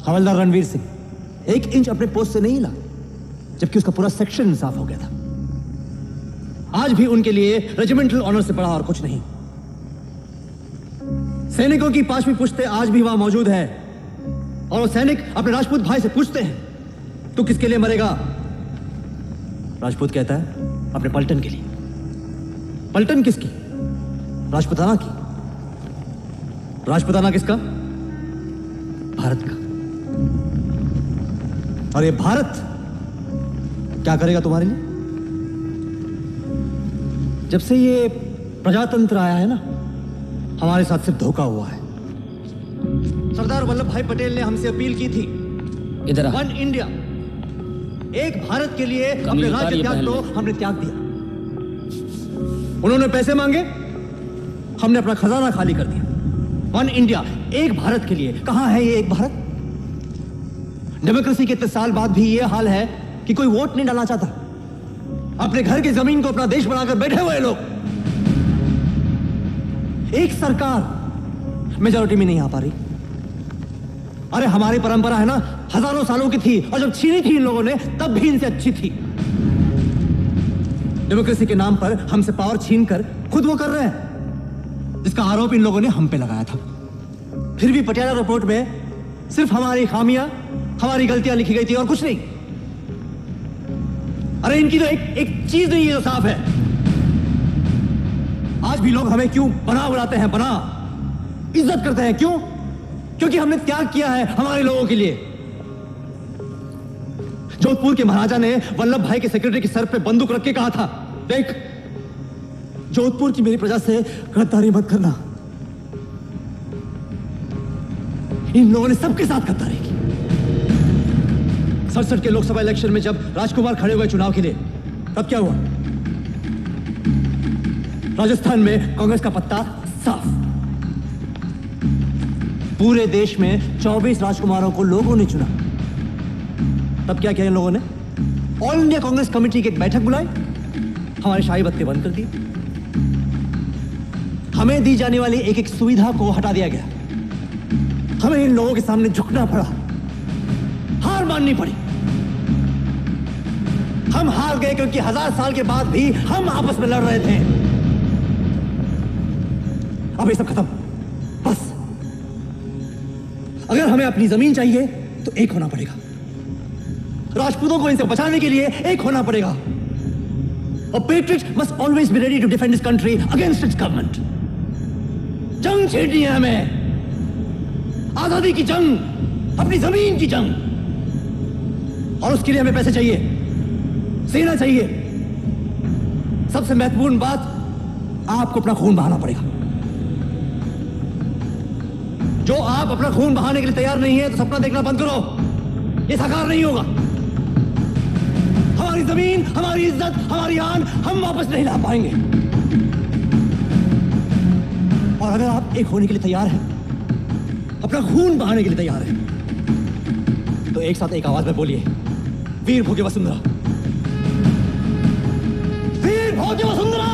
हवलदार Ranveer Singh 1 inch अपने post से नहीं हिला, जबकि उसका पूरा सेक्शन साफ हो गया था। आज भी उनके लिए रेजिमेंटल ऑनर से बड़ा और कुछ नहीं। सैनिकों की 5वीं पुश्तें आज भी वहां मौजूद है, और वो सैनिक अपने राजपूत भाई से पूछते हैं, तू किसके लिए मरेगा? राजपूत कहता है, अपने पलटन के लिए। पलटन किसकी? राजपुताना की। राजपुताना किसका? भारत का। और ये भारत क्या करेगा तुम्हारे लिए? जब से ये प्रजातंत्र आया है ना, हमारे साथ सिर्फ धोखा हुआ है। सरदार वल्लभ भाई पटेल ने हमसे अपील की थी, इधर आ। 1 इंडिया, एक भारत के लिए अपने राज्य त्याग दो। हमने त्याग दिया। उन्होंने पैसे मांगे, हमने अपना खजाना खाली कर दिया। 1 इंडिया, एक भारत के लिए। कहां है ये एक भारत? डेमोक्रेसी के इतने साल बाद भी ये हाल है कि कोई वोट नहीं डालना चाहता। अपने घर की जमीन को अपना देश बनाकर बैठे हुए लोग। एक सरकार मेजॉरिटी में नहीं आ पा रही। अरे हमारी परंपरा है ना, हजारों सालों की थी, और जब छीनी थी इन लोगों ने तब भी इनसे अच्छी थी। डेमोक्रेसी के नाम पर हमसे पावर छीनकर खुद वो कर रहे हैं, जिसका आरोप इन लोगों ने हम पे लगाया था। फिर भी पटियाला रिपोर्ट में सिर्फ हमारी खामियां, हमारी गलतियां लिखी गई थी और कुछ नहीं। अरे इनकी तो एक चीज नहीं है जो साफ है। आज भी लोग हमें क्यों बना बुलाते हैं? बना इज्जत करते हैं क्यों? क्योंकि हमने त्याग किया है हमारे लोगों के लिए। जोधपुर के महाराजा ने वल्लभ भाई के सेक्रेटरी के सर पे बंदूक रख के कहा था, देख, जोधपुर की मेरी प्रजा से गद्दारी मत करना। इन लोगों ने सबके साथ गद्दारी की। 67 के लोकसभा इलेक्शन में जब राजकुमार खड़े हुए चुनाव के लिए, तब क्या हुआ? राजस्थान में कांग्रेस का पत्ता साफ। पूरे देश में 24 राजकुमारों को लोगों ने चुना। तब क्या किया इन लोगों ने? ऑल इंडिया कांग्रेस कमेटी की एक बैठक बुलाई, हमारे शाही बत्ते बंद कर दिए। हमें दी जाने वाली एक एक सुविधा को हटा दिया गया। हमें इन लोगों के सामने झुकना पड़ा, हार माननी पड़ी। हम हार गए क्योंकि 1000 साल के बाद भी हम आपस में लड़ रहे थे। अब ये सब खत्म, बस। अगर हमें अपनी जमीन चाहिए तो एक होना पड़ेगा। राजपूतों को इनसे बचाने के लिए एक होना पड़ेगा। A patriot must always be ready to defend his country against its government. जंग छेड़नी है हमें, आजादी की जंग, अपनी जमीन की जंग। और उसके लिए हमें पैसे चाहिए, सेना चाहिए। सबसे महत्वपूर्ण बात, आपको अपना खून बहाना पड़ेगा। जो आप अपना खून बहाने के लिए तैयार नहीं है तो सपना देखना बंद करो, ये साकार नहीं होगा। हमारी जमीन, हमारी इज्जत, हमारी आन हम वापस नहीं ला पाएंगे। और अगर आप एक होने के लिए तैयार हैं, अपना खून बहाने के लिए तैयार हैं, तो एक साथ एक आवाज में बोलिए, वीर भोगे वसुंधरा, वीर भोगे वसुंधरा।